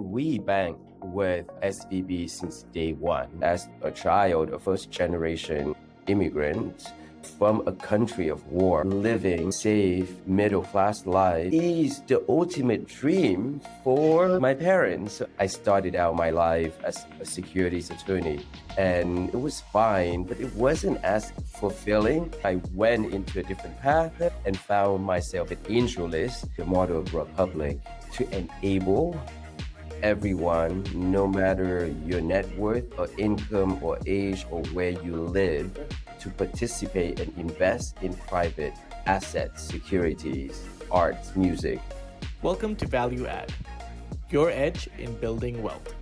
We bank with SVB since day one. As a child, a first-generation immigrant from a country of war, living safe, middle-class life is the ultimate dream for my parents. I started out my life as a securities attorney, and it was fine, but it wasn't as fulfilling. I went into a different path and found myself at AngelList, the model of Republic, to enable everyone, no matter your net worth or income or age or where you live, to participate and invest in private assets, securities, arts, music. Welcome to Value Add, your edge in building wealth.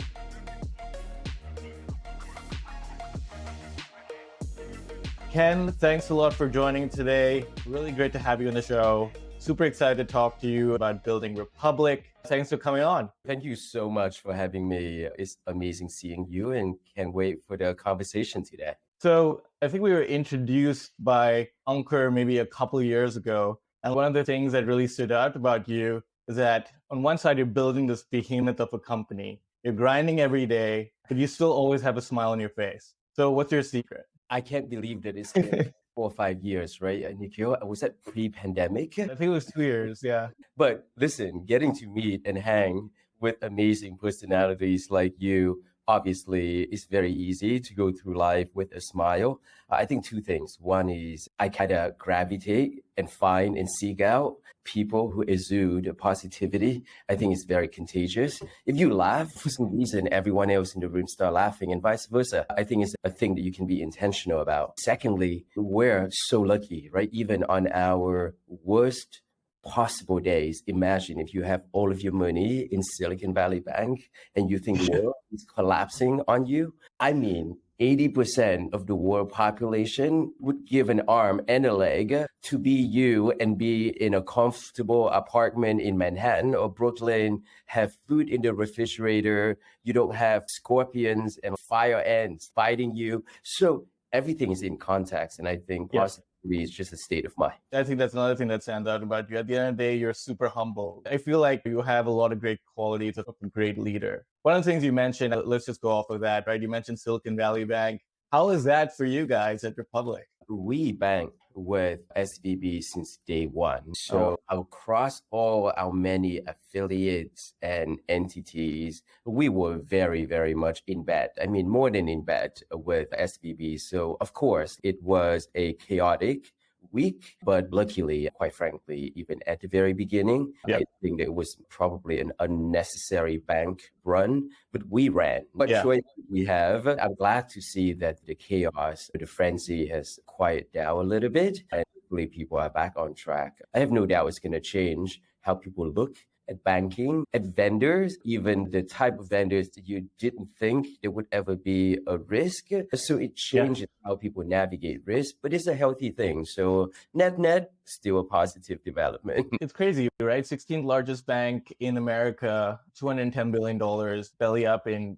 Ken, thanks a lot for joining today. Really great to have you on the show. Super excited to talk to you about building Republic. Thanks for coming on. Thank you so much for having me. It's amazing seeing you and can't wait for the conversation today. So I think we were introduced by Ankur maybe a couple of years ago. And one of the things that really stood out about you is that on one side, you're building this behemoth of a company. You're grinding every day, but you still always have a smile on your face. So what's your secret? I can't believe that it's been 4 or 5 years, right, Nikhil? Was that pre-pandemic? I think it was 2 years, yeah. But listen, getting to meet and hang with amazing personalities like you, obviously, it's very easy to go through life with a smile. I think 2 things. One is I kind of gravitate and find and seek out people who exude positivity. I think it's very contagious. If you laugh, for some reason, everyone else in the room start laughing and vice versa. I think it's a thing that you can be intentional about. Secondly, we're so lucky, right? Even on our worst possible days, imagine if you have all of your money in Silicon Valley Bank and you think the world is collapsing on you. I mean, 80% of the world population would give an arm and a leg to be you and be in a comfortable apartment in Manhattan or Brooklyn, have food in the refrigerator. You don't have scorpions and fire ants fighting you. So everything is in context. And I think positivity is just a state of mind. I think that's another thing that stands out about you. At the end of the day, you're super humble. I feel like you have a lot of great qualities of a great leader. One of the things you mentioned, let's just go off of that, right? You mentioned Silicon Valley Bank. How is that for you guys at Republic? We bank with SVB since day one. So across all our many affiliates and entities, we were very, very much in bed. I mean, more than in bed with SVB. So of course, it was a chaotic week, but luckily, quite frankly, even at the very beginning, I think it was probably an unnecessary bank run, but we ran. What choice we have? I'm glad to see that the chaos, the frenzy has quieted down a little bit, and hopefully people are back on track. I have no doubt it's going to change how people look at banking, at vendors, even the type of vendors that you didn't think there would ever be a risk. So it changes how people navigate risk, but it's a healthy thing. So net, still a positive development. It's crazy, right? 16th largest bank in America, $210 billion, belly up in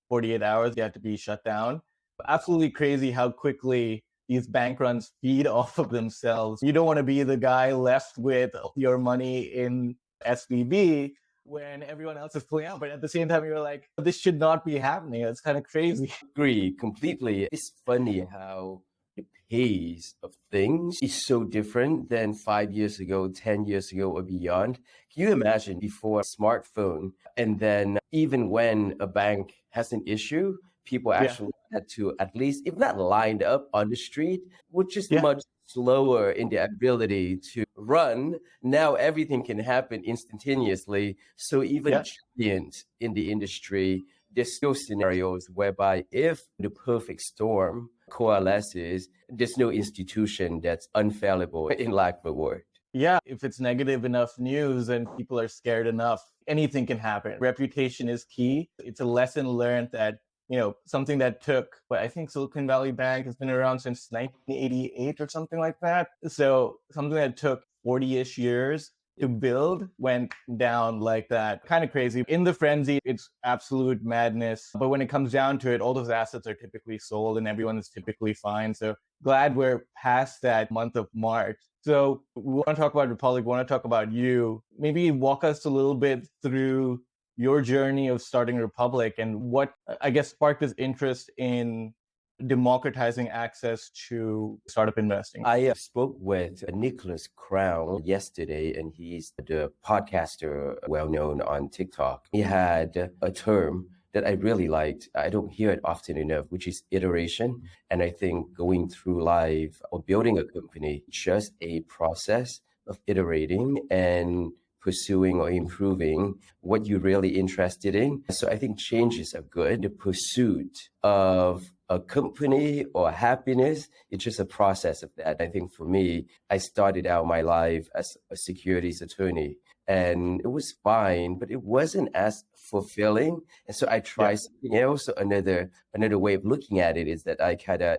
48 hours, you have to be shut down. Absolutely crazy how quickly these bank runs feed off of themselves. You don't want to be the guy left with your money in SVB when everyone else is pulling out. But at the same time, you're like, this should not be happening. It's kind of crazy. Agree completely. It's funny how the pace of things is so different than 5 years ago, 10 years ago, or beyond. Can you imagine before a smartphone? And then even when a bank has an issue, people actually had to at least, if not lined up on the street, which is much slower in the ability to run. Now everything can happen instantaneously. So even giants in the industry, there's still scenarios whereby if the perfect storm coalesces, there's no institution that's unfallible, in lack of a word. Yeah, if it's negative enough news and people are scared enough, anything can happen. Reputation is key. It's a lesson learned that something that took, I think Silicon Valley Bank has been around since 1988 or something like that. So something that took 40-ish years to build went down like that. Kind of crazy. In the frenzy, it's absolute madness. But when it comes down to it, all those assets are typically sold and everyone is typically fine. So glad we're past that month of March. So we want to talk about Republic, we want to talk about you. Maybe walk us a little bit through your journey of starting Republic and what, I guess, sparked this interest in democratizing access to startup investing. I spoke with Nicholas Crown yesterday, and he's the podcaster well known on TikTok. He had a term that I really liked. I don't hear it often enough, which is iteration. And I think going through life or building a company, just a process of iterating and pursuing or improving what you're really interested in. So I think changes are good. The pursuit of a company or happiness, it's just a process of that. I think for me, I started out my life as a securities attorney, and it was fine, but it wasn't as fulfilling. And so I tried something else. So another way of looking at it is that I kind of,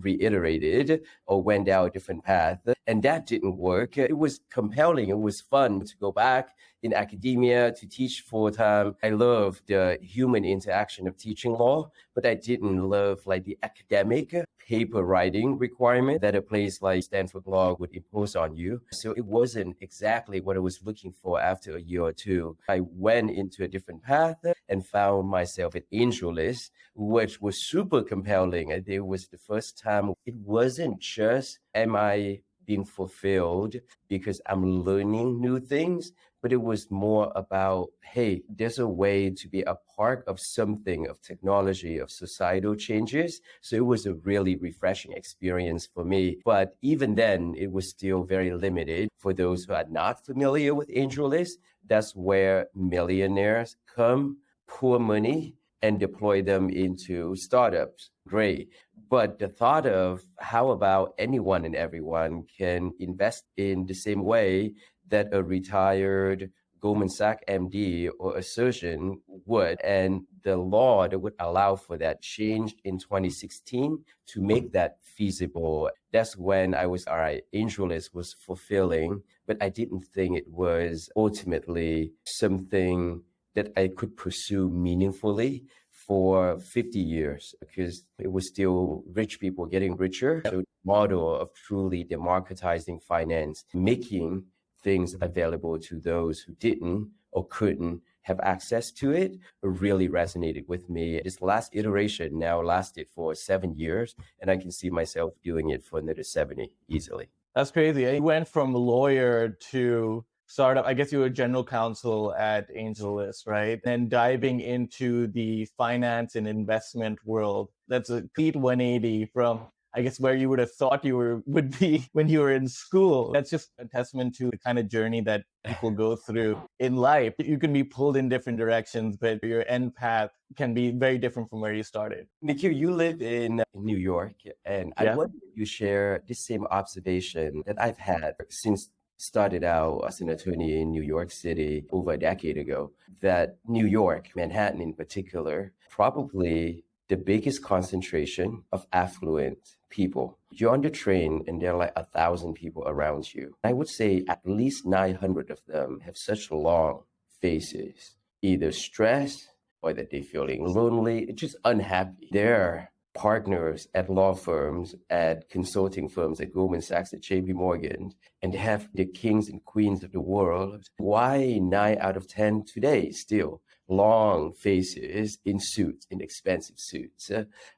reiterated or went down a different path, and that didn't work. It was compelling. It was fun to go back in academia to teach full time. I love the human interaction of teaching law, but I didn't love like the academic paper writing requirement that a place like Stanford Law would impose on you. So it wasn't exactly what I was looking for after a year or two. I went into a different path and found myself at AngelList, which was super compelling. And it was the first time. It wasn't just, am I being fulfilled because I'm learning new things, but it was more about, hey, there's a way to be a part of something, of technology, of societal changes. So it was a really refreshing experience for me. But even then, it was still very limited. For those who are not familiar with AngelList, that's where millionaires come, pour money, and deploy them into startups. Great. But the thought of how about anyone and everyone can invest in the same way that a retired Goldman Sachs MD or a surgeon would, and the law that would allow for that changed in 2016 to make that feasible. That's when I was, all right, AngelList was fulfilling, but I didn't think it was ultimately something that I could pursue meaningfully for 50 years, because it was still rich people getting richer. So the model of truly democratizing finance, making things available to those who didn't or couldn't have access to it, really resonated with me. This last iteration now lasted for 7 years, and I can see myself doing it for another 70 easily. That's crazy. You went from lawyer to startup. I guess you were general counsel at AngelList, right? And diving into the finance and investment world. That's a complete 180 from, I guess, where you would have thought you would be when you were in school. That's just a testament to the kind of journey that people go through in life. You can be pulled in different directions, but your end path can be very different from where you started. Nikhil, you live in New York, and I wonder if you share this same observation that I've had since started out as an attorney in New York City over a decade ago, that New York, Manhattan in particular, probably the biggest concentration of affluent people. You're on the train and there are like 1,000 people around you. I would say at least 900 of them have such long faces, either stressed or that they're feeling lonely, just unhappy. They're partners at law firms, at consulting firms, at Goldman Sachs, at JP Morgan, and have the kings and queens of the world. Why 9 out of 10 today still? Long faces in suits, in expensive suits.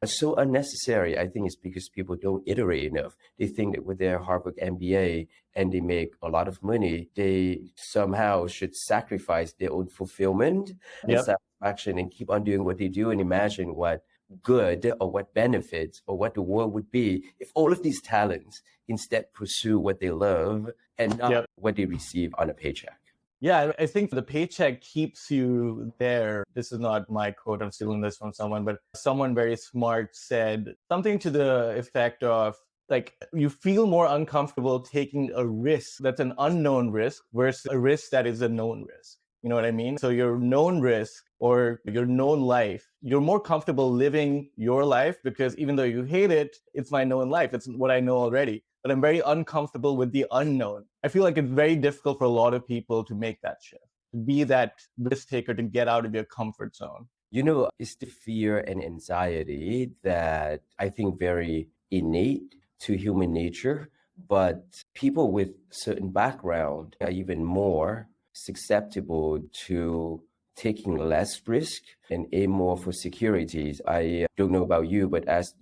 So unnecessary. I think it's because people don't iterate enough. They think that with their Harvard MBA and they make a lot of money, they somehow should sacrifice their own fulfillment and satisfaction and keep on doing what they do and imagine what good or what benefits or what the world would be if all of these talents instead pursue what they love and not what they receive on a paycheck. Yeah, I think the paycheck keeps you there. This is not my quote, I'm stealing this from someone, but someone very smart said something to the effect of, like, you feel more uncomfortable taking a risk that's an unknown risk versus a risk that is a known risk. You know what I mean? So your known risk or your known life, you're more comfortable living your life because even though you hate it, it's my known life. It's what I know already. But I'm very uncomfortable with the unknown. I feel like it's very difficult for a lot of people to make that shift, to be that risk taker, to get out of your comfort zone. You know, it's the fear and anxiety that I think very innate to human nature, but people with certain background are even more susceptible to taking less risk and aim more for securities. I don't know about you, but as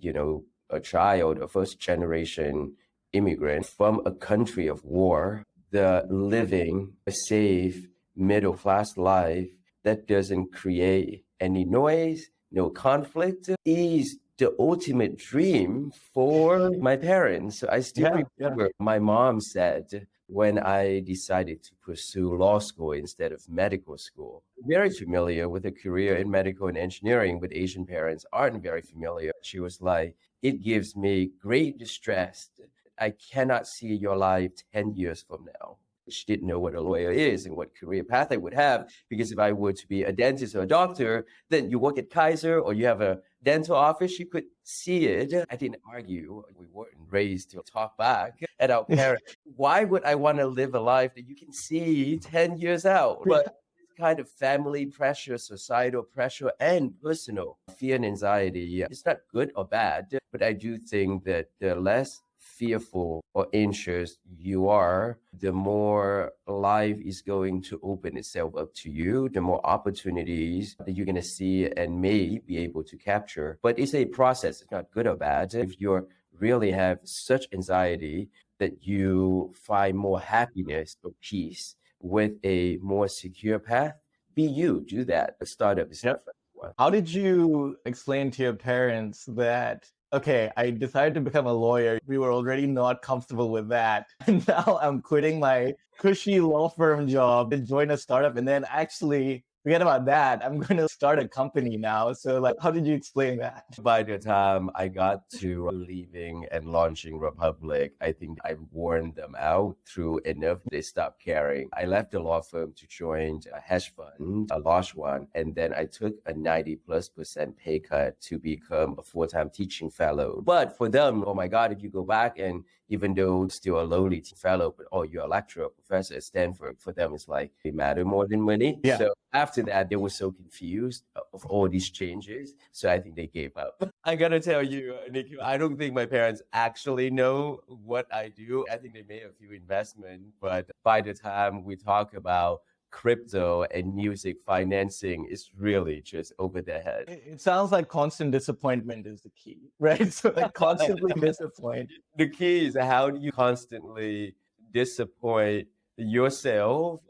a child, a first generation immigrant from a country of war, the living a safe middle class life that doesn't create any noise, no conflict, is the ultimate dream for my parents. I still remember my mom said when I decided to pursue law school instead of medical school. Very familiar with a career in medical and engineering, but Asian parents aren't very familiar. She was like, it gives me great distress. I cannot see your life 10 years from now. She didn't know what a lawyer is and what career path I would have, because if I were to be a dentist or a doctor, then you work at Kaiser or you have a dental office, you could see it. I didn't argue. We weren't raised to talk back at our parents. Why would I want to live a life that you can see 10 years out? But kind of family pressure, societal pressure, and personal fear and anxiety, it's not good or bad, but I do think that the less fearful or anxious you are, the more life is going to open itself up to you, the more opportunities that you're going to see and may be able to capture. But it's a process. It's not good or bad. If you really have such anxiety that you find more happiness or peace with a more secure path, be you, do that. A startup is not for everyone. How did you explain to your parents that, okay, I decided to become a lawyer. We were already not comfortable with that. And now I'm quitting my cushy law firm job to join a startup. And then actually, forget about that. I'm going to start a company now. So like, how did you explain that? By the time I got to leaving and launching Republic, I think I warned them out through enough. They stopped caring. I left the law firm to join a hedge fund, a large one. And then I took a 90+% pay cut to become a full-time teaching fellow. But for them, oh my God, if you go back and even though still a lowly fellow, but you're a lecturer, professor at Stanford, for them, it's like they matter more than money. Yeah. So after that, they were so confused of all these changes. So I think they gave up. I got to tell you, Nikhil, I don't think my parents actually know what I do. I think they made a few investments, but by the time we talk about crypto and music financing, is really just over their head. It sounds like constant disappointment is the key, right? So like constantly disappointed. The key is how do you constantly disappoint yourself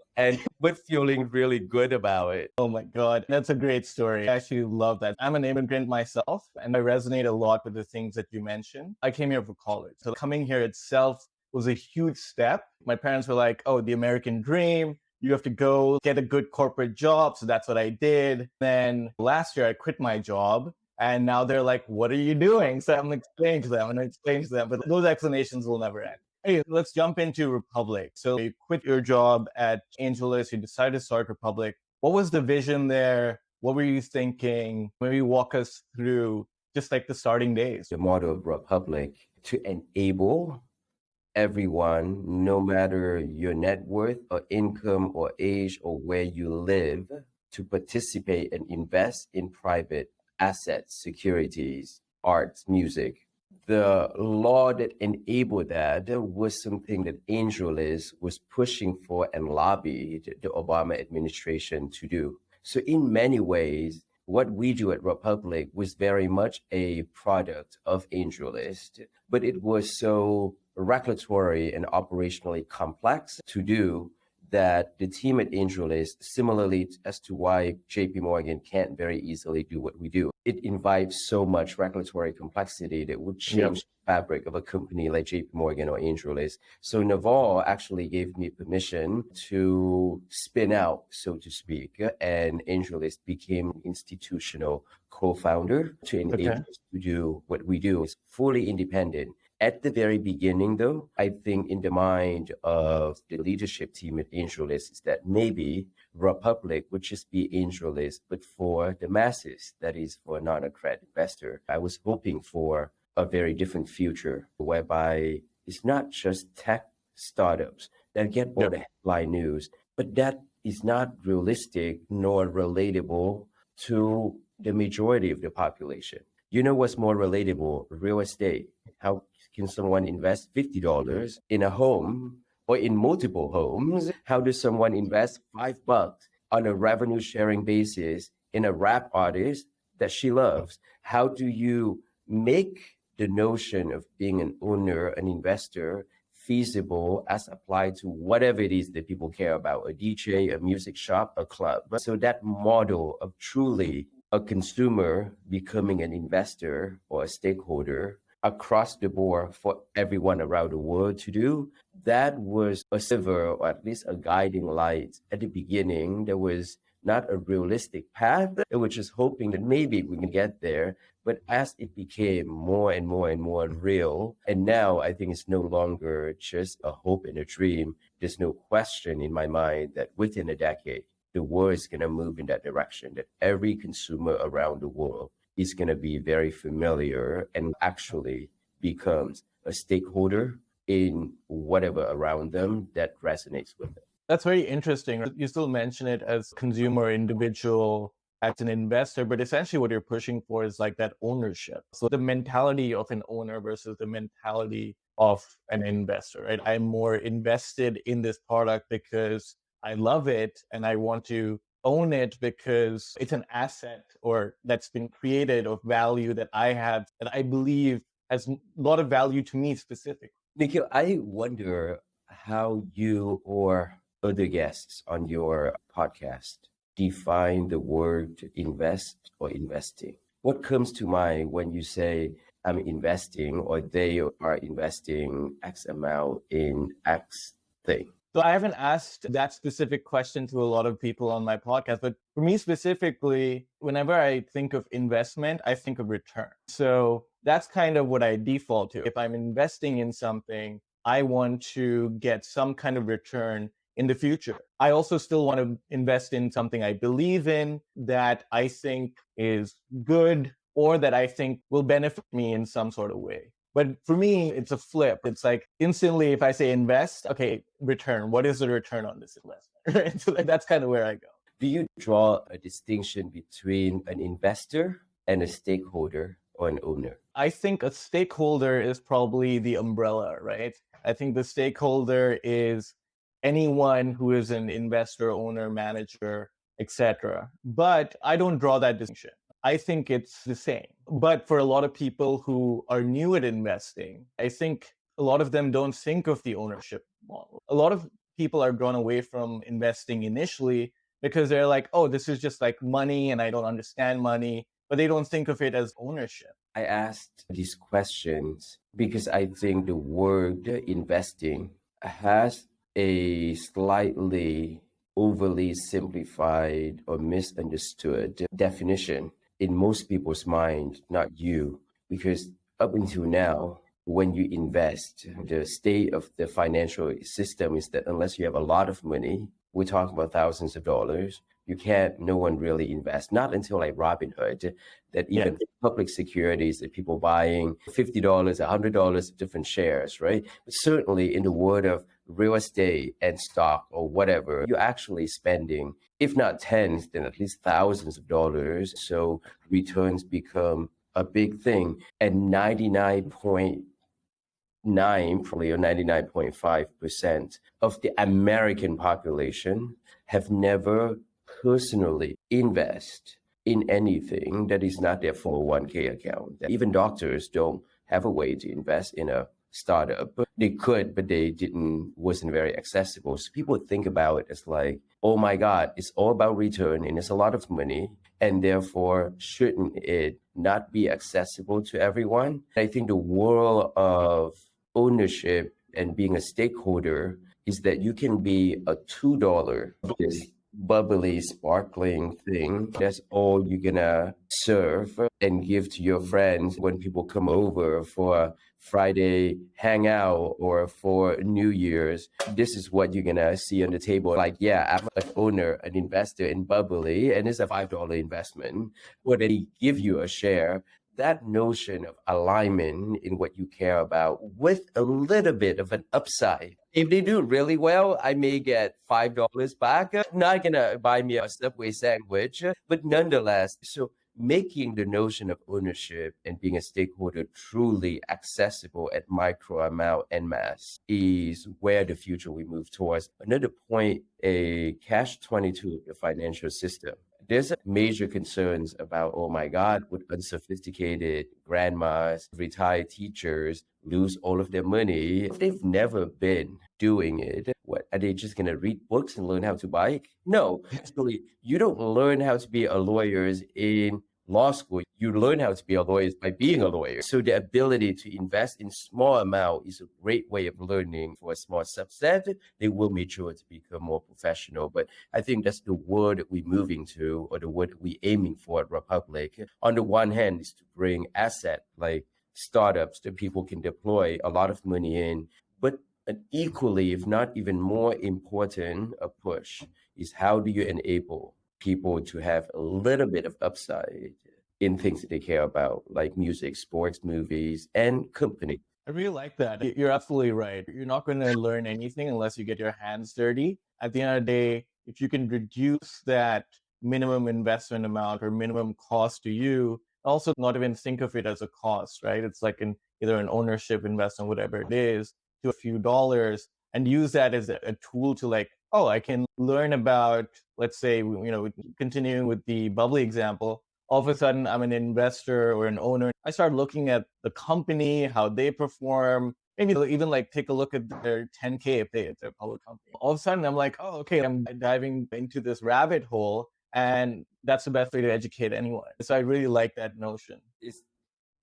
but feeling really good about it. Oh my God, that's a great story. I actually love that. I'm an immigrant myself, and I resonate a lot with the things that you mentioned. I came here for college. So coming here itself was a huge step. My parents were like, oh, the American dream. You have to go get a good corporate job. So that's what I did. Then last year I quit my job. And now they're like, what are you doing? So I'm explaining to them, but those explanations will never end. Hey, let's jump into Republic. So you quit your job at AngelList, you decided to start Republic. What was the vision there? What were you thinking? Maybe walk us through just like the starting days. The motto of Republic, to enable everyone, no matter your net worth or income or age or where you live, to participate and invest in private assets, securities, arts, music. The law that enabled that was something that AngelList was pushing for and lobbied the Obama administration to do. So in many ways, what we do at Republic was very much a product of AngelList, but it was so regulatory and operationally complex to do that the team at AngelList, similarly as to why JP Morgan can't very easily do what we do, it invites so much regulatory complexity that would change the fabric of a company like JP Morgan or AngelList. So Naval actually gave me permission to spin out, so to speak, and AngelList became an institutional co-founder to enable us to do what we do. It's fully independent. At the very beginning, though, I think in the mind of the leadership team at AngelList is that maybe Republic would just be AngelList, but for the masses, that is for a non-accredited investor. I was hoping for a very different future whereby it's not just tech startups that get all the headline news, but that is not realistic nor relatable to the majority of the population. You know what's more relatable? Real estate. How can someone invest $50 in a home or in multiple homes? How does someone invest $5 on a revenue sharing basis in a rap artist that she loves? How do you make the notion of being an owner, an investor, feasible as applied to whatever it is that people care about, a DJ, a music shop, a club? So that model of truly a consumer becoming an investor or a stakeholder across the board for everyone around the world to do, that was a silver or at least a guiding light at the beginning. There was not a realistic path. They were just hoping that maybe we can get there. But as it became more and more and more real, and now I think it's no longer just a hope and a dream, there's no question in my mind that within a decade, the world is going to move in that direction, that every consumer around the world is going to be very familiar and actually becomes a stakeholder in whatever around them that resonates with them. That's very interesting. You still mention it as consumer, individual, as an investor, but essentially what you're pushing for is like that ownership. So the mentality of an owner versus the mentality of an investor, right? I'm more invested in this product because I love it and I want to own it because it's an asset or that's been created of value that I have that I believe has a lot of value to me specifically. Nikhil, I wonder how you or other guests on your podcast define the word invest or investing. What comes to mind when you say I'm investing or they are investing X amount in X thing? So I haven't asked that specific question to a lot of people on my podcast, but for me specifically, whenever I think of investment, I think of return. So that's kind of what I default to. If I'm investing in something, I want to get some kind of return in the future. I also still want to invest in something I believe in, that I think is good, or that I think will benefit me in some sort of way. But for me, it's a flip. It's like instantly, if I say invest, okay, return. What is the return on this investment? Right? So that's kind of where I go. Do you draw a distinction between an investor and a stakeholder or an owner? I think a stakeholder is probably the umbrella, right? I think the stakeholder is anyone who is an investor, owner, manager, etc. But I don't draw that distinction. I think it's the same. But for a lot of people who are new at investing, I think a lot of them don't think of the ownership model. A lot of people are drawn away from investing initially because they're like, oh, this is just like money and I don't understand money, but they don't think of it as ownership. I asked these questions because I think the word investing has a slightly overly simplified or misunderstood definition in most people's mind, not you, because up until now, when you invest, the state of the financial system is that unless you have a lot of money, we're talking about thousands of dollars, no one really invests. Not until like Robinhood, that even public securities that people buying $50, $100 different shares, right? But certainly in the world of real estate and stock or whatever, you're actually spending, if not tens, then at least thousands of dollars. So returns become a big thing. And 99.9, probably, or 99.5% of the American population have never personally invest in anything that is not their 401k account. Even doctors don't have a way to invest in a startup. They could, but wasn't very accessible. So people think about it as like, oh my God, it's all about return and it's a lot of money. And therefore, shouldn't it not be accessible to everyone? I think the world of ownership and being a stakeholder is that you can be a $2 this bubbly, sparkling thing. That's all you're gonna serve and give to your friends when people come over for a Friday hangout or for New Year's. This is what you're gonna see on the table. Like, yeah, I'm an owner, an investor in bubbly, and it's a $5 investment. Or they give you a share. That notion of alignment in what you care about with a little bit of an upside. If they do really well, I may get $5 back. Not gonna buy me a Subway sandwich, but nonetheless, so making the notion of ownership and being a stakeholder truly accessible at micro amount and mass is where the future we move towards. Another point, a catch-22 of the financial system. There's major concerns about, oh my God, would unsophisticated grandmas, retired teachers lose all of their money if they've never been doing it? What, are they just going to read books and learn how to bike? No, actually, you don't learn how to be a lawyer in law school. You learn how to be a lawyer by being a lawyer. So the ability to invest in small amount is a great way of learning for a small subset. They will mature to become more professional. But I think that's the word that we're moving to, or the word that we're aiming for at Republic. On the one hand is to bring asset like startups that people can deploy a lot of money in, but an equally, if not even more important, a push is how do you enable people to have a little bit of upside in things that they care about, like music, sports, movies, and company. I really like that. You're absolutely right. You're not going to learn anything unless you get your hands dirty. At the end of the day, if you can reduce that minimum investment amount or minimum cost to you, also not even think of it as a cost, right? It's like either an ownership investment, whatever it is, to a few dollars, and use that as a tool to like, oh, I can learn about, let's say, continuing with the bubbly example, all of a sudden I'm an investor or an owner. I start looking at the company, how they perform, maybe even like take a look at their 10K if they're a public company. All of a sudden I'm like, oh, okay, I'm diving into this rabbit hole, and that's the best way to educate anyone. So I really like that notion. It's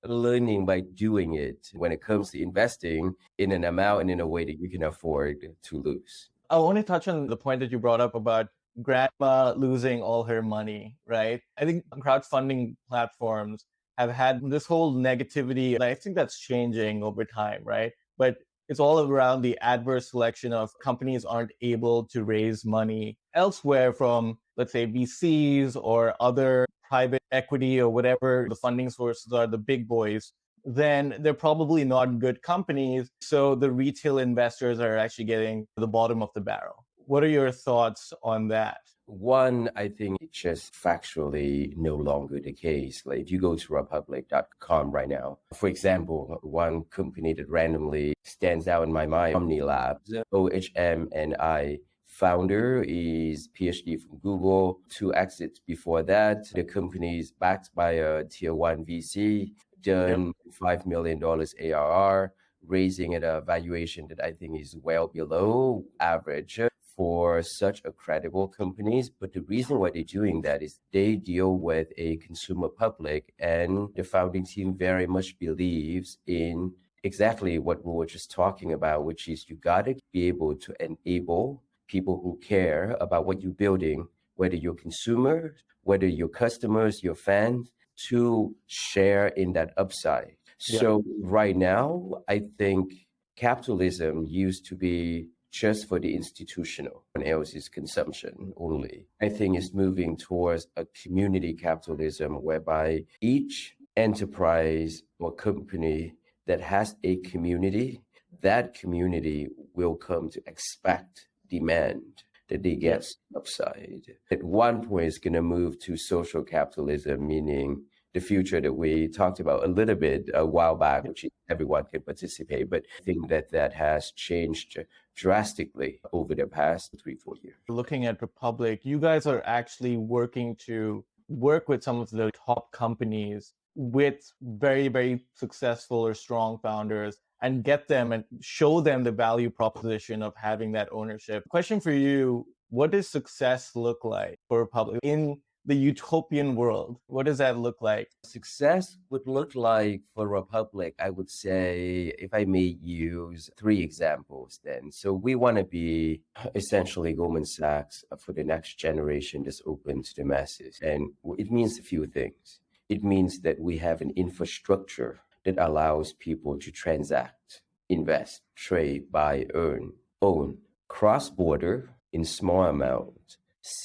learning by doing it when it comes to investing in an amount and in a way that you can afford to lose. I want to touch on the point that you brought up about grandma losing all her money, right? I think crowdfunding platforms have had this whole negativity, and I think that's changing over time, right? But it's all around the adverse selection of companies aren't able to raise money elsewhere from, let's say, VCs or other private equity or whatever the funding sources are, the big boys. Then they're probably not good companies. So the retail investors are actually getting the bottom of the barrel. What are your thoughts on that? One, I think it's just factually no longer the case. Like if you go to republic.com right now, for example, one company that randomly stands out in my mind, Omni Labs, OHMNI founder is PhD from Google, 2 exits before that. The company is backed by a tier 1 VC, done $5 million ARR, raising at a valuation that I think is well below average for such a credible companies. But the reason why they're doing that is they deal with a consumer public, and the founding team very much believes in exactly what we were just talking about, which is you got to be able to enable people who care about what you're building, whether you're consumers, whether your customers, your fans, to share in that upside. So right now, I think capitalism used to be just for the institutional and else's consumption only. I think it's moving towards a community capitalism whereby each enterprise or company that has a community, that community will come to expect, demand that they get upside. At one point, it's going to move to social capitalism, meaning the future that we talked about a little bit a while back, which everyone can participate. But I think that has changed drastically over the past 3-4 years. Looking at Republic, you guys are actually working to work with some of the top companies with very, very successful or strong founders and get them and show them the value proposition of having that ownership. Question for you, what does success look like for Republic in the utopian world? What does that look like? Success would look like for Republic, I would say, if I may use 3 examples then. So we want to be essentially Goldman Sachs for the next generation that's open to the masses. And it means a few things. It means that we have an infrastructure that allows people to transact, invest, trade, buy, earn, own, cross-border in small amounts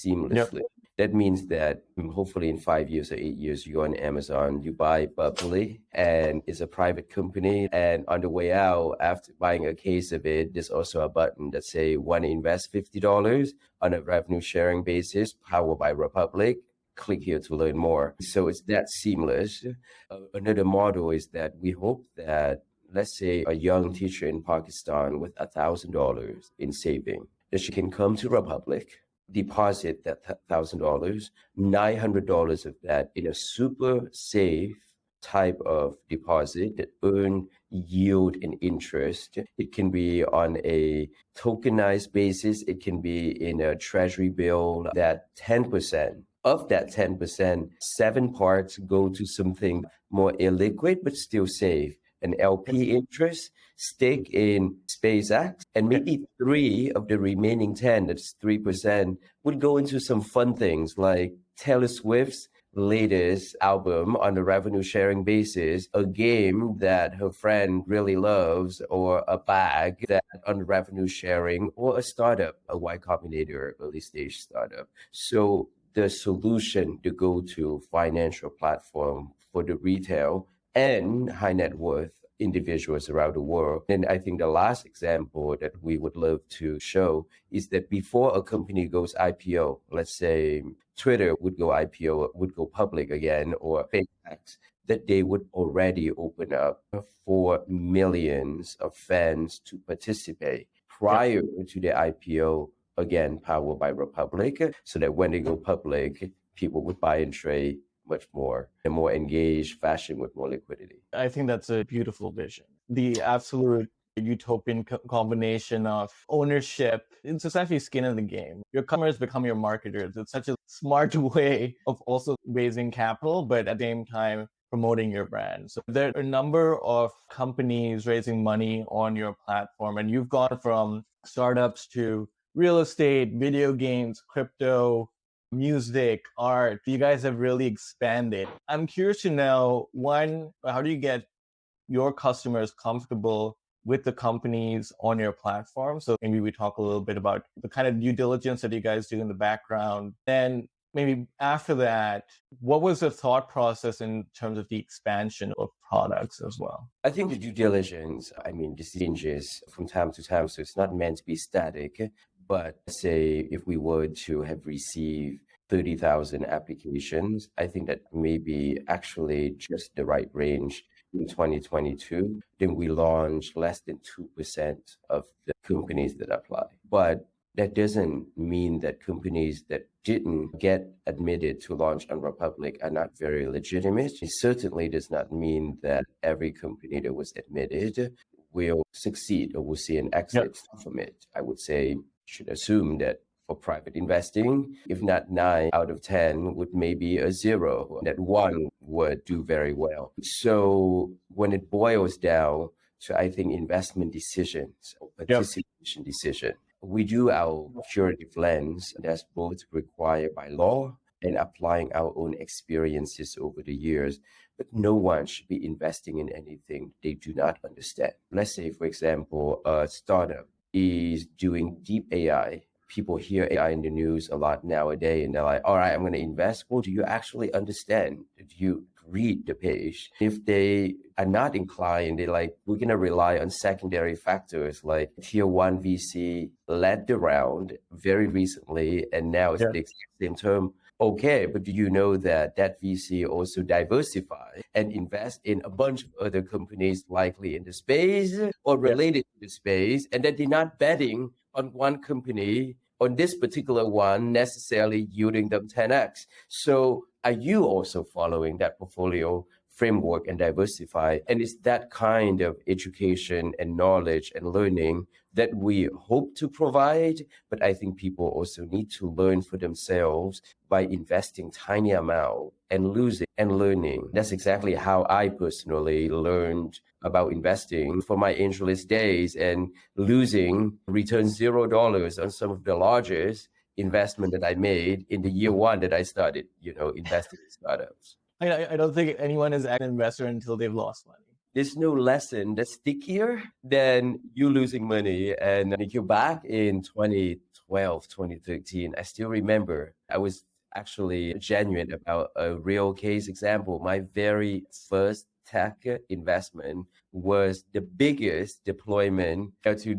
seamlessly. That means that hopefully in 5 years or 8 years, you go on Amazon, you buy Bubbly, and it's a private company. And on the way out, after buying a case of it, there's also a button that say, want to invest $50 on a revenue sharing basis, powered by Republic. click here to learn more. So it's that seamless. Another model is that we hope that, let's say, a young teacher in Pakistan with $1,000 in saving, that she can come to Republic, deposit that $1,000, $900 of that in a super safe type of deposit that earn yield and interest. It can be on a tokenized basis. It can be in a treasury bill. That 10%, of that 10%, 7 parts go to something more illiquid, but still safe. An LP interest, stake in SpaceX, and maybe 3 of the remaining 10, that's 3%, would go into some fun things like Taylor Swift's latest album on a revenue sharing basis, a game that her friend really loves, or a bag that on revenue sharing, or a startup, a Y Combinator early stage startup. So the solution, the go-to financial platform for the retail and high net worth individuals around the world. And I think the last example that we would love to show is that before a company goes IPO, let's say Twitter would go IPO, would go public again, or SpaceX, that they would already open up for millions of fans to participate prior to the IPO, again, powered by Republic, so that when they go public, people would buy and trade much more, and more engaged fashion with more liquidity. I think that's a beautiful vision. The absolute utopian combination of ownership. It's essentially skin in the game. Your customers become your marketers. It's such a smart way of also raising capital, but at the same time, promoting your brand. So there are a number of companies raising money on your platform, and you've gone from startups to real estate, video games, crypto, music, art. You guys have really expanded. I'm curious to know, one, how do you get your customers comfortable with the companies on your platform? So maybe we talk a little bit about the kind of due diligence that you guys do in the background. Then maybe after that, what was the thought process in terms of the expansion of products as well? I think the due diligence, this changes from time to time, so it's not meant to be static. But say if we were to have received 30,000 applications, I think that may be actually just the right range in 2022. Then we launched less than 2% of the companies that apply. But that doesn't mean that companies that didn't get admitted to launch on Republic are not very legitimate. It certainly does not mean that every company that was admitted will succeed or will see an exit from it. I would say should assume that for private investing, if not 9 out of 10 would maybe a 0, that 1 would do very well. So when it boils down to, I think, investment decisions or participation decision, we do our curative lens that's both required by law and applying our own experiences over the years. But no one should be investing in anything they do not understand. Let's say, for example, a startup is doing deep AI. People hear AI in the news a lot nowadays, and they're like, all right, I'm going to invest. Well, do you actually understand? Do you read the page? If they are not inclined, they're like, we're going to rely on secondary factors like tier 1 VC led the round very recently, and now it's the exact same term. Okay, but do you know that that VC also diversify and invest in a bunch of other companies likely in the space or related to the space, and that they're not betting on one company, on this particular one, necessarily yielding them 10x. So are you also following that portfolio framework and diversify? And it's that kind of education and knowledge and learning that we hope to provide. But I think people also need to learn for themselves by investing tiny amount and losing and learning. That's exactly how I personally learned about investing for my AngelList days, and losing return $0 on some of the largest investment that I made in the year 1 that I started, investing in startups. I don't think anyone is an investor until they've lost money. There's no lesson that's stickier than you losing money. And if you're back in 2012, 2013, I still remember I was actually genuine about a real case example. My very first tech investment was the biggest deployment to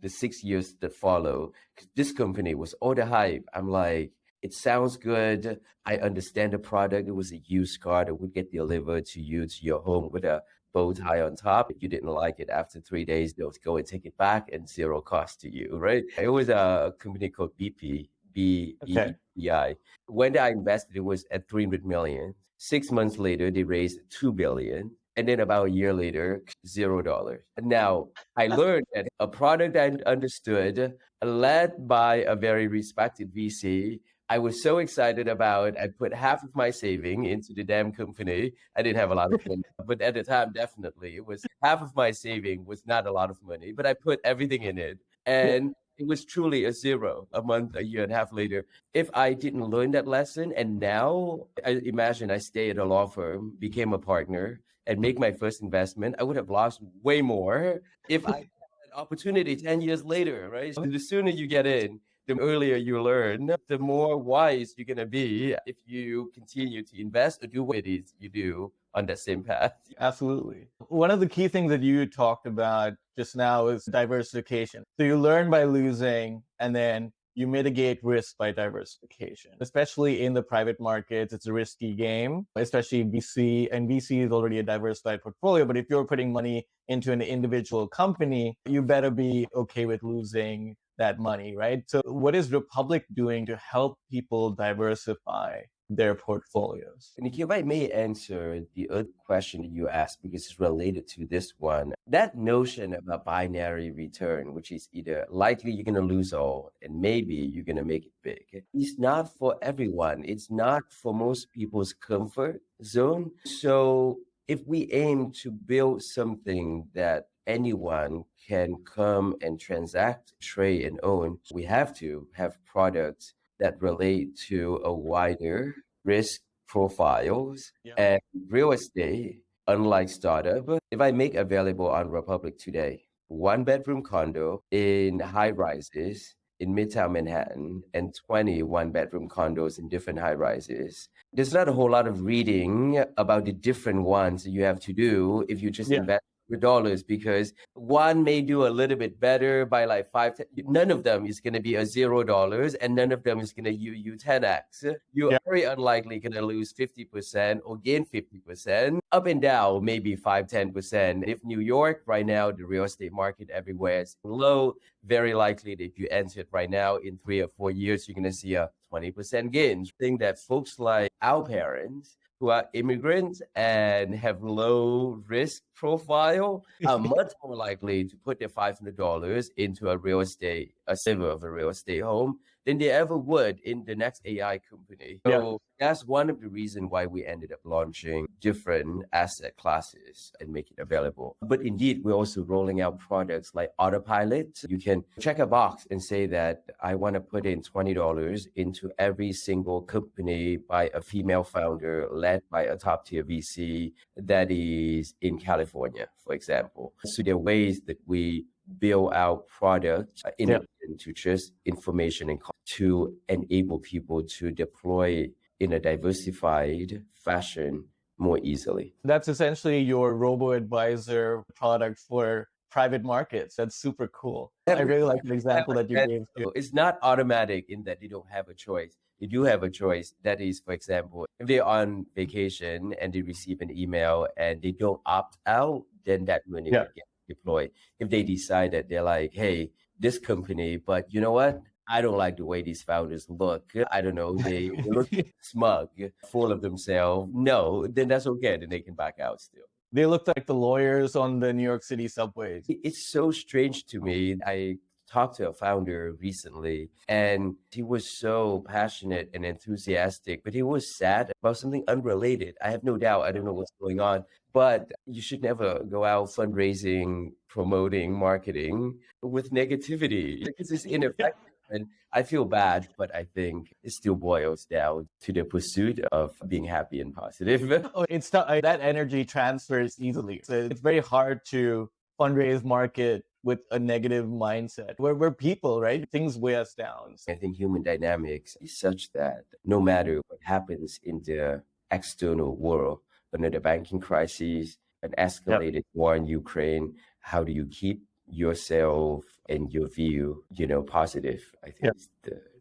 the 6 years that follow. This company was all the hype. I'm like, It sounds good. I understand the product. It was a used car that would get delivered to you to your home with a bow tie on top. If you didn't like it after 3 days, they'll go and take it back and zero cost to you, right? It was a company called BP, Okay. BEPI. When I invested, it was at 300 million. 6 months later, they raised 2 billion. And then about a year later, $0. Now, I learned that a product I understood, led by a very respected VC, I was so excited about. I put half of my saving into the damn company. I didn't have a lot of money, but at the time, definitely, it was half of my saving was not a lot of money, but I put everything in it. And it was truly a zero a month, a year and a half later. If I didn't learn that lesson, and now I imagine I stay at a law firm, became a partner, and make my first investment, I would have lost way more if I had an opportunity 10 years later, right? So the sooner you get in, the earlier you learn, the more wise you're going to be if you continue to invest or do what it is you do on that same path. Absolutely. One of the key things that you talked about just now is diversification. So you learn by losing, and then you mitigate risk by diversification. Especially in the private markets, it's a risky game, especially VC. And VC is already a diversified portfolio. But if you're putting money into an individual company, you better be okay with losing that money, right? So what is Republic doing to help people diversify their portfolios? And if I may answer the other question that you asked, because it's related to this one, that notion of a binary return, which is either likely you're going to lose all and maybe you're going to make it big, is not for everyone. It's not for most people's comfort zone. So if we aim to build something that anyone can come and transact, trade, and own, we have to have products that relate to a wider risk profiles. And real estate, unlike startup, if I make available on Republic today, 1 bedroom condo in high rises in Midtown Manhattan and 20 1 bedroom condos in different high rises, there's not a whole lot of reading about the different ones that you have to do if you just invest $100, because one may do a little bit better by like 5, 10. None of them is going to be a $0, and none of them is going to you 10x. You're very unlikely going to lose 50% or gain 50%. Up and down, maybe 5, 10%. If New York right now, the real estate market everywhere is low, very likely that if you enter it right now, in 3 or 4 years, you're going to see a 20% gain. I think that folks like our parents who are immigrants and have low risk profile are much more likely to put their $500 into a sliver of a real estate home than they ever would in the next AI company. So that's one of the reasons why we ended up launching different asset classes and make it available. But indeed, we're also rolling out products like Autopilot. You can check a box and say that I want to put in $20 into every single company by a female founder led by a top tier VC that is in California, for example. So there are ways that we build out products in addition to just information and to enable people to deploy in a diversified fashion more easily. That's essentially your Roboadvisor product for private markets. That's super cool. I really like the example that you gave. It's not automatic in that you don't have a choice. You do have a choice. That is, for example, if they're on vacation and they receive an email and they don't opt out, then that money would get deployed. If they decide that they're like, hey, this company, but you know what? I don't like the way these founders look. I don't know. They look smug, full of themselves. No, then that's okay. Then they can back out still. They looked like the lawyers on the New York City subways. It's so strange to me. I talked to a founder recently, and he was so passionate and enthusiastic, but he was sad about something unrelated. I have no doubt. I don't know what's going on, but you should never go out fundraising, promoting, marketing with negativity because it's ineffective. And I feel bad, but I think it still boils down to the pursuit of being happy and positive. It's not, that energy transfers easily. So it's very hard to fundraise, market with a negative mindset. We're people, right? Things weigh us down. I think human dynamics is such that no matter what happens in the external world, another banking crisis, an escalated war in Ukraine, how do you keep yourself and your view, positive. I think it's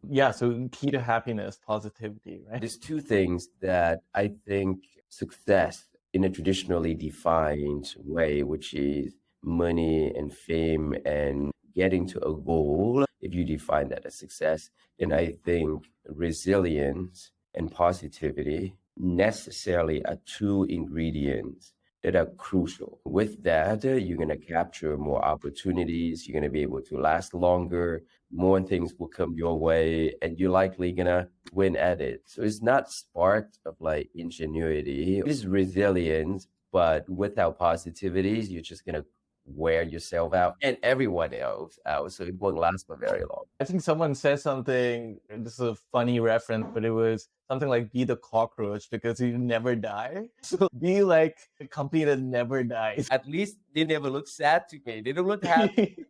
Yeah, so key to happiness, positivity, right? there's two things that I think success in a traditionally defined way, which is money and fame and getting to a goal. If you define that as success, then I think resilience and positivity necessarily are two ingredients that are crucial. With that, you're going to capture more opportunities, you're going to be able to last longer, more things will come your way, and you're likely going to win at it. So it's not sparked of like ingenuity, it is resilience, but without positivities, you're just going to wear yourself out and everyone else out. So it won't last for very long. I think someone said something, this is a funny reference, but it was something like be the cockroach because you never die. So be like a company that never dies. At least they never look sad to me. They don't look happy.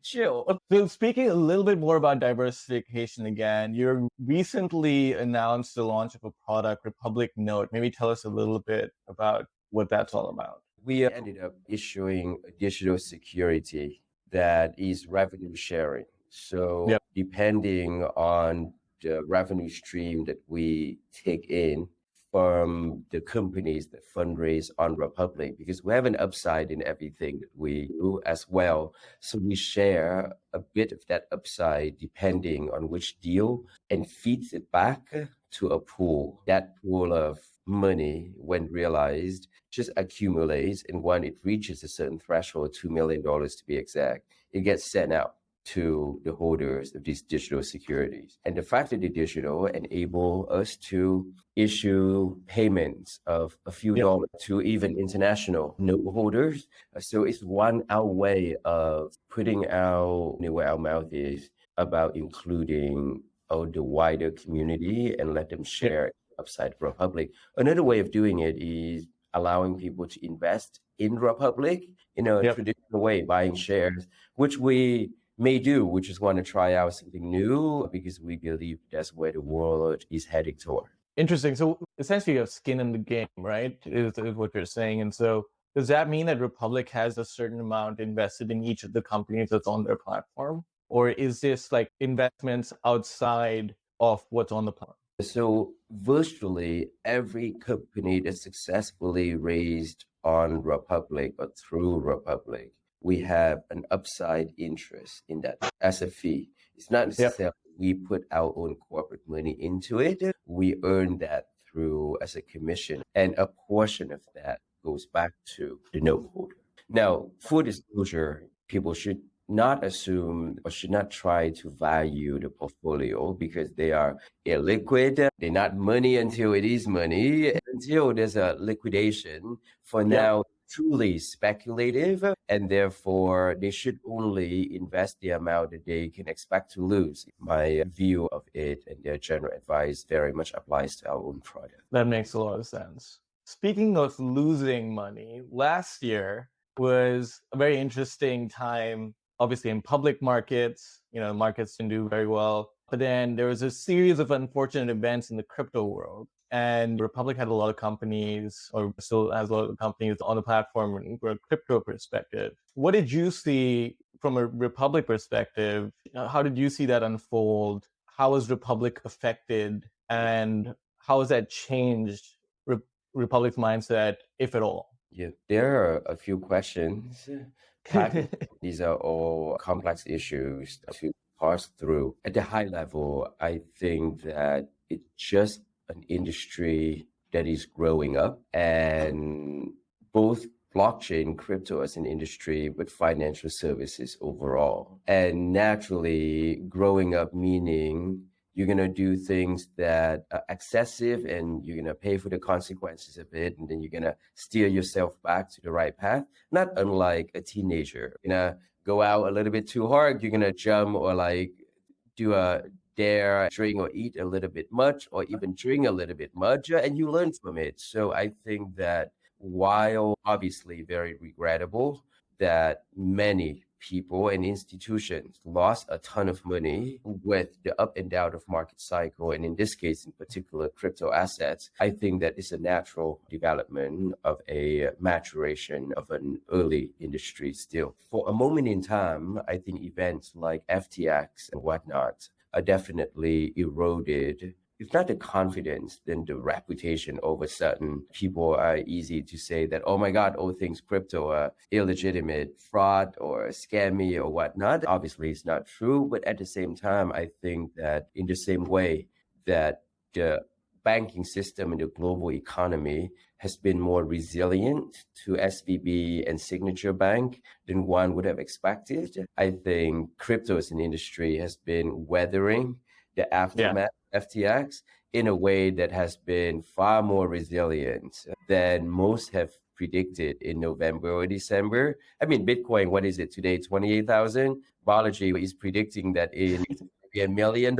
Chill. So speaking a little bit more about diversification again, you recently announced the launch of a product, Republic Note. Maybe tell us a little bit about what that's all about. We ended up issuing a digital security that is revenue sharing. So depending on the revenue stream that we take in from the companies that fundraise on Republic, because we have an upside in everything that we do as well. So we share a bit of that upside depending on which deal and feeds it back to a pool. That pool of money, when realized, just accumulates. And when it reaches a certain threshold, $2 million to be exact, it gets sent out to the holders of these digital securities. And the fact that the digital enable us to issue payments of a few dollars to even international note holders. So it's our way of putting out where our mouth is about including the wider community and let them share upside of Republic. Another way of doing it is allowing people to invest in Republic in a traditional way, buying shares, which we may do. We just want to try out something new because we believe that's where the world is heading toward. Interesting. So essentially you have skin in the game, right? Is what you're saying. And so does that mean that Republic has a certain amount invested in each of the companies that's on their platform? Or is this like investments outside of what's on the platform? So virtually every company that successfully raised on Republic or through Republic, we have an upside interest in that as a fee. It's not necessarily we put our own corporate money into it. We earn that through as a commission, and a portion of that goes back to the note holder. Now, full disclosure, people should not assume or should not try to value the portfolio because they are illiquid. They're not money until it is money, until there's a liquidation. For now, truly speculative, and therefore they should only invest the amount that they can expect to lose. My view of it and their general advice very much applies to our own product. That makes a lot of sense. Speaking of losing money, last year was a very interesting time, obviously in public markets. Markets didn't do very well. But then there was a series of unfortunate events in the crypto world. And Republic had a lot of companies, or still has a lot of companies on the platform from a crypto perspective. What did you see from a Republic perspective? How did you see that unfold? How was Republic affected? And how has that changed Republic's mindset, if at all? Yeah, there are a few questions. These are all complex issues to parse through. At the high level, I think that it's just an industry that is growing up, and both blockchain, crypto as an industry, but financial services overall. And naturally, growing up meaning you're going to do things that are excessive and you're going to pay for the consequences of it. And then you're going to steer yourself back to the right path. Not unlike a teenager. You're going to go out a little bit too hard. You're going to jump or like do a dare, drink or eat a little bit much, or even drink a little bit much, and you learn from it. So I think that while obviously very regrettable that many people and institutions lost a ton of money with the up and down of market cycle. And in this case, in particular, crypto assets, I think that is a natural development of a maturation of an early industry still. For a moment in time, I think events like FTX and whatnot are definitely eroded, if not the confidence, then the reputation. All of a sudden, people are easy to say that, oh my God, all things crypto are illegitimate, fraud or scammy or whatnot. Obviously, it's not true. But at the same time, I think that in the same way that the banking system in the global economy has been more resilient to SVB and Signature Bank than one would have expected, I think crypto as an industry has been weathering the aftermath of FTX in a way that has been far more resilient than most have predicted in November or December. I mean, Bitcoin, what is it today? 28,000. Balaji is predicting that in $1 million.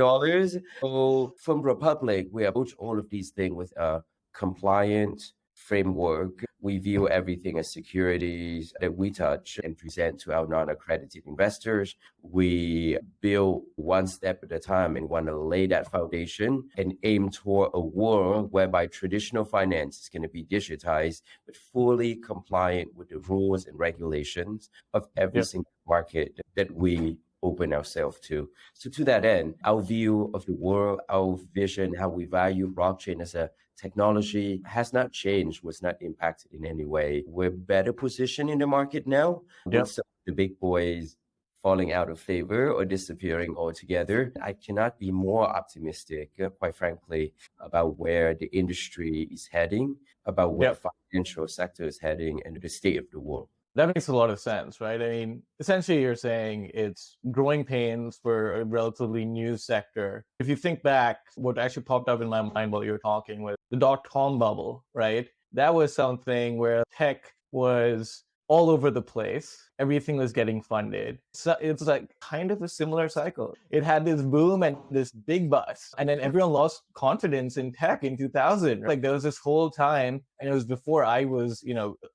So from Republic, we approach all of these things with a compliant framework. We view everything as securities that we touch and present to our non-accredited investors. We build one step at a time and want to lay that foundation and aim toward a world whereby traditional finance is going to be digitized, but fully compliant with the rules and regulations of every single market that we open ourselves to. So to that end, our view of the world, our vision, how we value blockchain as a technology has not changed, was not impacted in any way. We're better positioned in the market now with some of the big boys falling out of favor or disappearing altogether. I cannot be more optimistic, quite frankly, about where the industry is heading, about where the financial sector is heading, and the state of the world. That makes a lot of sense, right? I mean, essentially you're saying it's growing pains for a relatively new sector. If you think back, what actually popped up in my mind while you were talking was the dot-com bubble, right? That was something where tech was all over the place. Everything was getting funded. So it's like kind of a similar cycle. It had this boom and this big bust, and then everyone lost confidence in tech in 2000. Like there was this whole time, and it was before I was,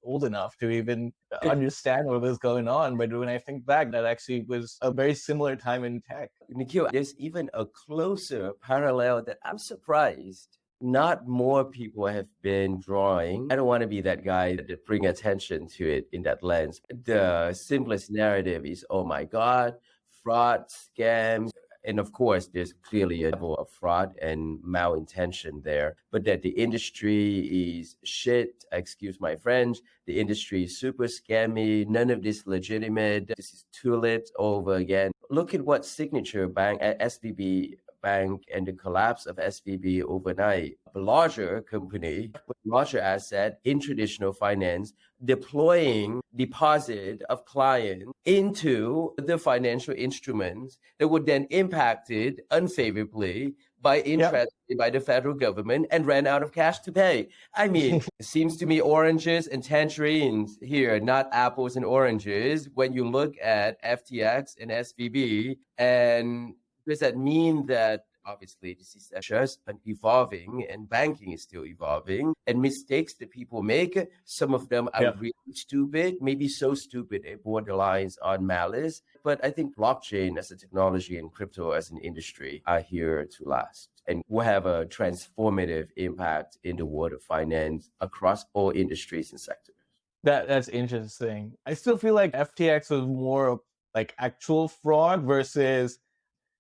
old enough to even understand what was going on. But when I think back, that actually was a very similar time in tech. Nikhil, there's even a closer parallel that I'm surprised not more people have been drawing. I don't want to be that guy that bring attention to it in that lens. The simplest narrative is, oh my God, fraud, scams. And of course, there's clearly a level of fraud and malintention there, but that the industry is shit, excuse my French, the industry is super scammy, none of this legitimate, this is tulips over again. Look at what Signature Bank, SVB Bank, and the collapse of SVB overnight. A larger company with larger asset in traditional finance, deploying deposit of clients into the financial instruments that would then impacted unfavorably by interest by the federal government and ran out of cash to pay. I mean, it seems to me oranges and tangerines here, not apples and oranges. When you look at FTX and SVB, and does that mean that obviously this is just an evolving and banking is still evolving, and mistakes that people make, some of them are really stupid, maybe so stupid it borderlines on malice. But I think blockchain as a technology and crypto as an industry are here to last and will have a transformative impact in the world of finance across all industries and sectors. That's interesting. I still feel like FTX was more like actual fraud versus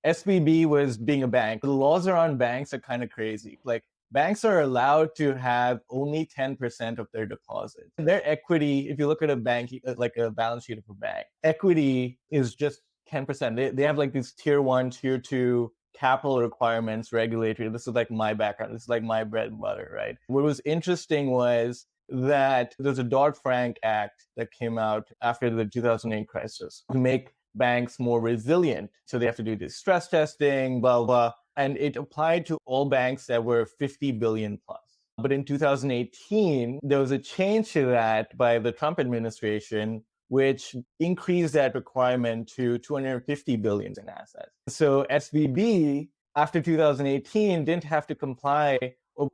SVB was being a bank. The laws around banks are kind of crazy. Like banks are allowed to have only 10% of their deposits. Their equity, if you look at a bank, like a balance sheet of a bank, equity is just 10%. They have like these tier 1, tier 2 capital requirements, regulatory. This is like my background. This is like my bread and butter, right? What was interesting was that there's a Dodd-Frank Act that came out after the 2008 crisis to make banks more resilient. So they have to do this stress testing, blah, blah. And it applied to all banks that were 50 billion plus. But in 2018, there was a change to that by the Trump administration, which increased that requirement to 250 billion in assets. So SVB, after 2018, didn't have to comply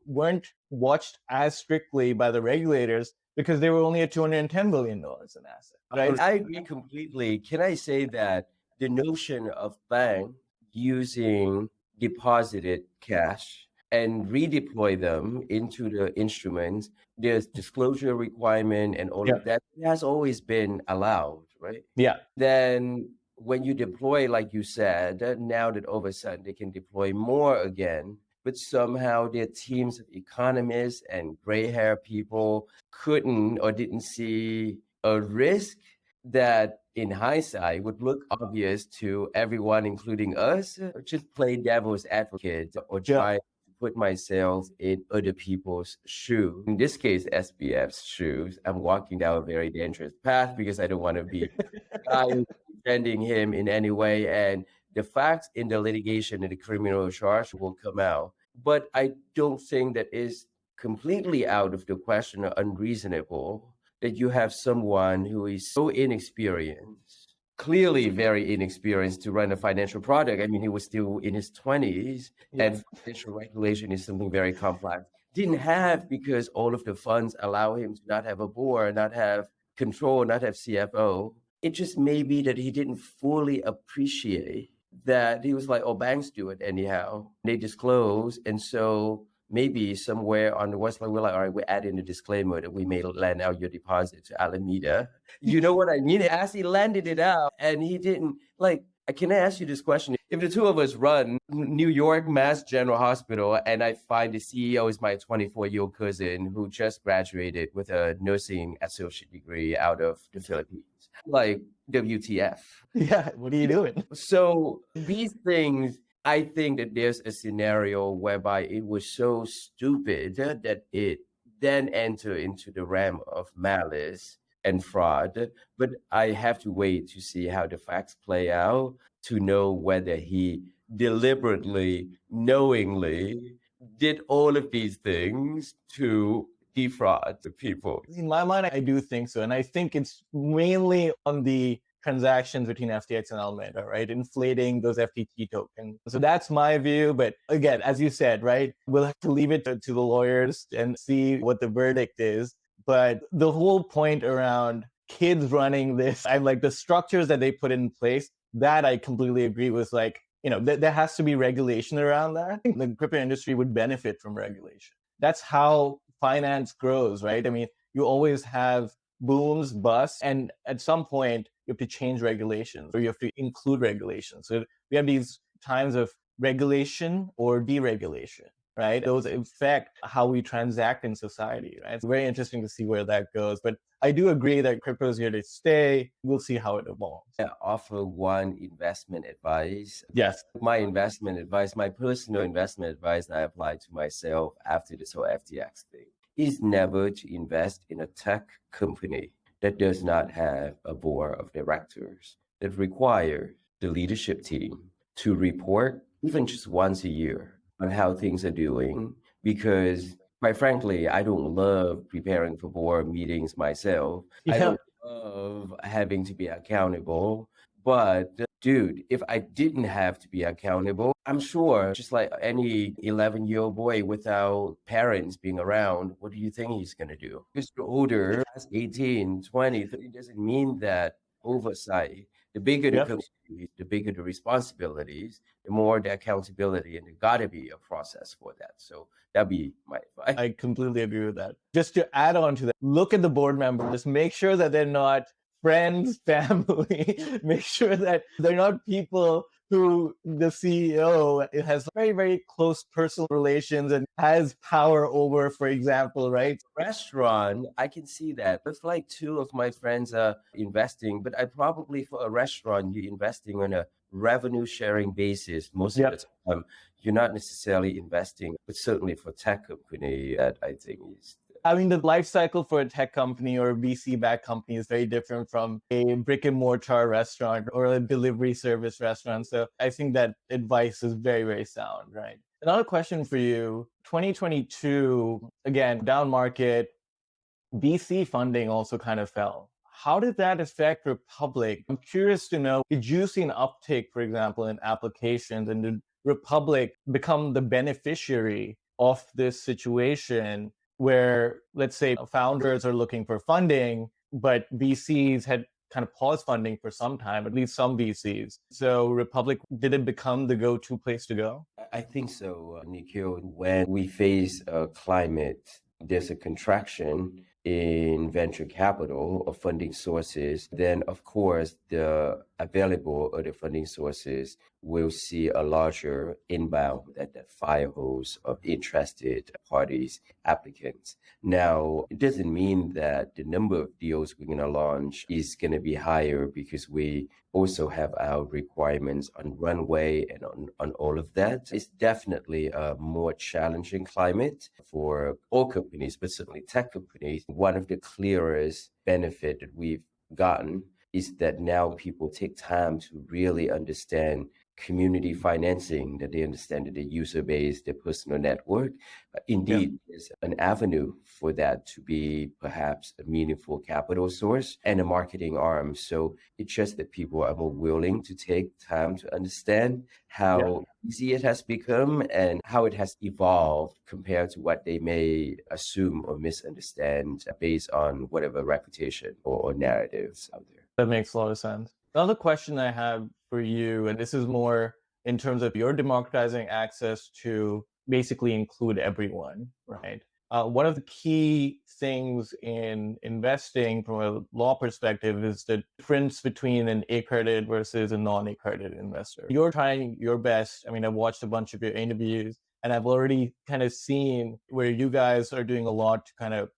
weren't watched as strictly by the regulators because they were only at $210 billion in assets. Right? I agree completely. Can I say that the notion of bank using deposited cash and redeploy them into the instruments, there's disclosure requirement and all Yeah. of that has always been allowed, right? Yeah. Then when you deploy, like you said, now that all of a sudden they can deploy more again, but somehow their teams of economists and gray hair people couldn't or didn't see a risk that in hindsight would look obvious to everyone, including us, just play devil's advocate or try to put myself in other people's shoes. In this case, SBF's shoes. I'm walking down a very dangerous path because I don't want to be guy defending him in any way. And the facts in the litigation and the criminal charge will come out. But I don't think that is completely out of the question or unreasonable that you have someone who is so inexperienced, clearly very inexperienced to run a financial product. I mean, he was still in his 20s, and financial regulation is something very complex. Didn't have because all of the funds allow him to not have a board, not have control, not have CFO. It just may be that he didn't fully appreciate that. He was like, oh, banks do it anyhow. They disclose. And so maybe somewhere on the website, we're like, all right, we're adding a disclaimer that we may lend out your deposit to Alameda. You know what I mean? As he landed it out and he didn't, like, can I ask you this question? If the two of us run New York Mass General Hospital and I find the CEO is my 24-year-old cousin who just graduated with a nursing associate degree out of the Philippines, like WTF. Yeah, what are you doing? So these things, I think that there's a scenario whereby it was so stupid that it then entered into the realm of malice and fraud. But I have to wait to see how the facts play out to know whether he deliberately, knowingly did all of these things to defraud the people. In my mind, I do think so. And I think it's mainly on the transactions between FTX and Alameda, right? Inflating those FTT tokens. So that's my view. But again, as you said, right, we'll have to leave it to the lawyers and see what the verdict is. But the whole point around kids running this, I like the structures that they put in place, that I completely agree with. Like, you know, there has to be regulation around that. I think the crypto industry would benefit from regulation. That's how finance grows, right? I mean, you always have booms, busts, and at some point you have to change regulations or you have to include regulations. So we have these times of regulation or deregulation, right? Those affect how we transact in society, right? It's very interesting to see where that goes. But I do agree that crypto is here to stay. We'll see how it evolves. I offer one investment advice. Yes. My investment advice, my personal investment advice I apply to myself after this whole FTX thing is never to invest in a tech company that does not have a board of directors, that requires the leadership team to report even just once a year on how things are doing. Because quite frankly, I don't love preparing for board meetings myself. Yeah. I don't love having to be accountable. But dude, if I didn't have to be accountable, I'm sure just like any 11-year-old boy without parents being around, what do you think he's going to do? Because you're older, 18, 20, 30, doesn't mean that oversight. The bigger the company, the bigger the responsibilities, the more the accountability, and there gotta be a process for that. So that'd be my advice. I completely agree with that. Just to add on to that, look at the board members, make sure that they're not friends, family, make sure that they're not people who the CEO has very, very close personal relations and has power over, for example, right? Restaurant, I can see that. If like two of my friends are investing, but I probably for a restaurant, you're investing on a revenue sharing basis. Most of the time, you're not necessarily investing, but certainly for tech company, that I think is. I mean, the life cycle for a tech company or a VC-backed company is very different from a brick and mortar restaurant or a delivery service restaurant. So I think that advice is very, very sound, right? Another question for you, 2022, again, down market, VC funding also kind of fell. How did that affect Republic? I'm curious to know, did you see an uptick, for example, in applications, and did Republic become the beneficiary of this situation where, let's say, founders are looking for funding, but VCs had kind of paused funding for some time, at least some VCs. So Republic, did it become the go-to place to go? I think so, Nikhil. When we face a climate, there's a contraction in venture capital or funding sources, then of course the available other funding sources will see a larger inbound at the fire hose of interested parties, applicants. Now, it doesn't mean that the number of deals we're going to launch is going to be higher because we also have our requirements on runway and on all of that. It's definitely a more challenging climate for all companies, but certainly tech companies. One of the clearest benefit that we've gotten is that now people take time to really understand community financing, that they understand their user base, their personal network. Indeed, there's an avenue for that to be perhaps a meaningful capital source and a marketing arm. So it's just that people are more willing to take time to understand how easy it has become and how it has evolved compared to what they may assume or misunderstand based on whatever reputation or narratives out there. That makes a lot of sense. Another question I have for you, and this is more in terms of your democratizing access to basically include everyone, right? One of the key things in investing from a law perspective is the difference between an accredited versus a non-accredited investor. You're trying your best. I mean, I've watched a bunch of your interviews and I've already kind of seen where you guys are doing a lot to kind of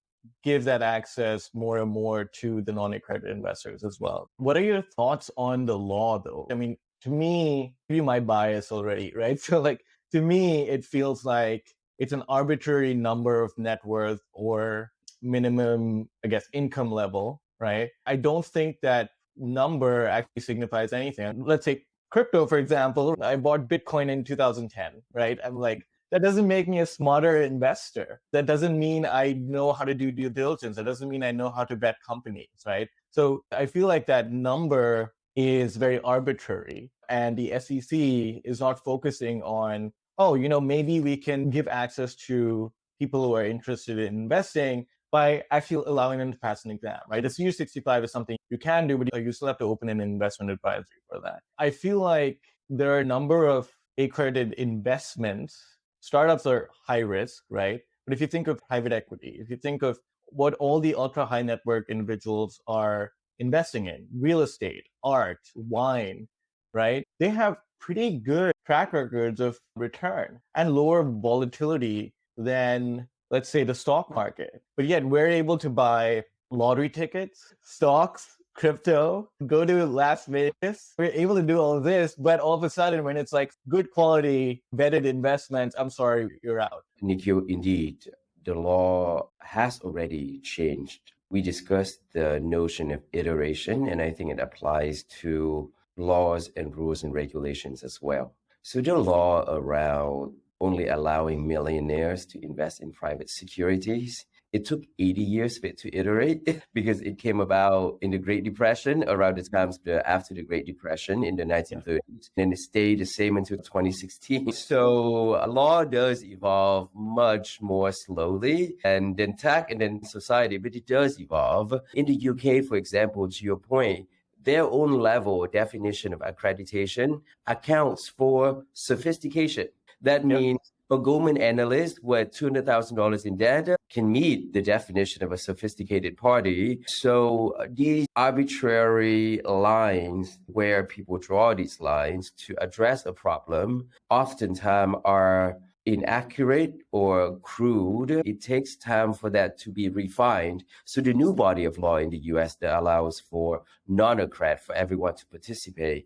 give that access more and more to the non-accredited investors as well. What are your thoughts on the law though? I mean, to me, maybe my bias already, right? So like, to me, it feels like it's an arbitrary number of net worth or minimum, I guess, income level, right? I don't think that number actually signifies anything. Let's take crypto, for example. I bought Bitcoin in 2010, right? I'm like, that doesn't make me a smarter investor. That doesn't mean I know how to do due diligence. That doesn't mean I know how to vet companies, right? So I feel like that number is very arbitrary and the SEC is not focusing on, oh, maybe we can give access to people who are interested in investing by actually allowing them to pass an exam, right? The CU65 is something you can do, but you still have to open an investment advisory for that. I feel like there are a number of accredited investments. Startups are high risk, right? But if you think of private equity, if you think of what all the ultra high net worth individuals are investing in, real estate, art, wine, right? They have pretty good track records of return and lower volatility than, let's say, the stock market. But yet we're able to buy lottery tickets, stocks, crypto, go to Las Vegas. We're able to do all of this, but all of a sudden when it's like good quality vetted investments, I'm sorry, you're out. Nikhil, indeed, the law has already changed. We discussed the notion of iteration, and I think it applies to laws and rules and regulations as well. So the law around only allowing millionaires to invest in private securities, it took 80 years for it to iterate because it came about in the Great Depression, around the times after the Great Depression in the 1930s. And it stayed the same until 2016. So a law does evolve much more slowly, and then tech and then society, but it does evolve. In the UK, for example, to your point, their own level definition of accreditation accounts for sophistication. That means a Goldman analyst with $200,000 in debt can meet the definition of a sophisticated party. So these arbitrary lines where people draw these lines to address a problem oftentimes are inaccurate or crude. It takes time for that to be refined. So the new body of law in the US that allows for non-accredited for everyone to participate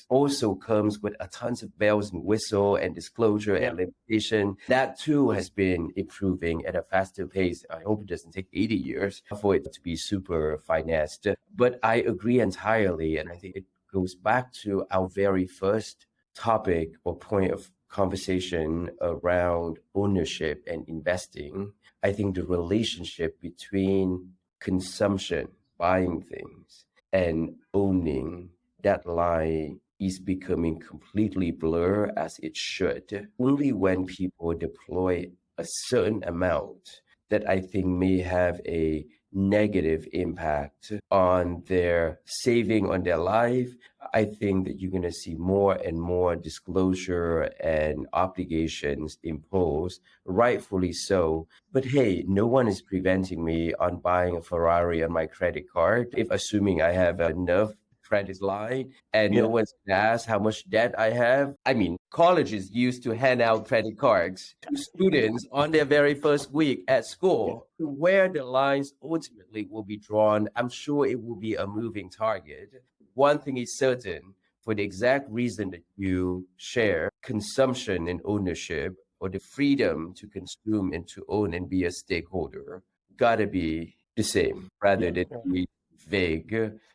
also comes with a tons of bells and whistle and disclosure and limitation. That too has been improving at a faster pace. I hope it doesn't take 80 years for it to be super financed. But I agree entirely. And I think it goes back to our very first topic or point of conversation around ownership and investing. I think the relationship between consumption, buying things, and owning, that line is becoming completely blurred as it should. Only when people deploy a certain amount that I think may have a negative impact on their saving, on their life, I think that you're going to see more and more disclosure and obligations imposed, rightfully so. But hey, no one is preventing me on buying a Ferrari on my credit card if assuming I have enough credit line and no Yeah. one's gonna ask how much debt I have. I mean, colleges used to hand out credit cards to students on their very first week at school. Where the lines ultimately will be drawn, I'm sure it will be a moving target. One thing is certain, for the exact reason that you share, consumption and ownership, or the freedom to consume and to own and be a stakeholder, gotta be the same rather Yeah. than be vague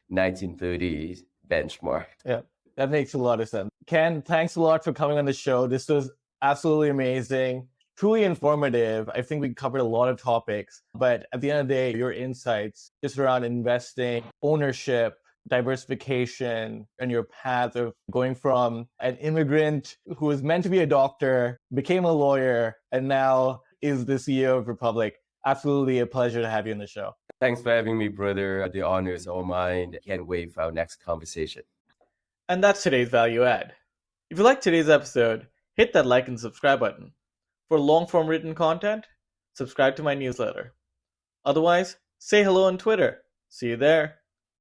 1930s benchmark. Yeah, that makes a lot of sense. Ken, thanks a lot for coming on the show. This was absolutely amazing, truly informative. I think we covered a lot of topics, but at the end of the day, your insights just around investing, ownership, diversification, and your path of going from an immigrant who was meant to be a doctor, became a lawyer, and now is the CEO of Republic. Absolutely a pleasure to have you on the show. Thanks for having me, brother. The honor is all mine. Can't wait for our next conversation. And that's today's value add. If you liked today's episode, hit that like and subscribe button. For long-form written content, subscribe to my newsletter. Otherwise, say hello on Twitter. See you there.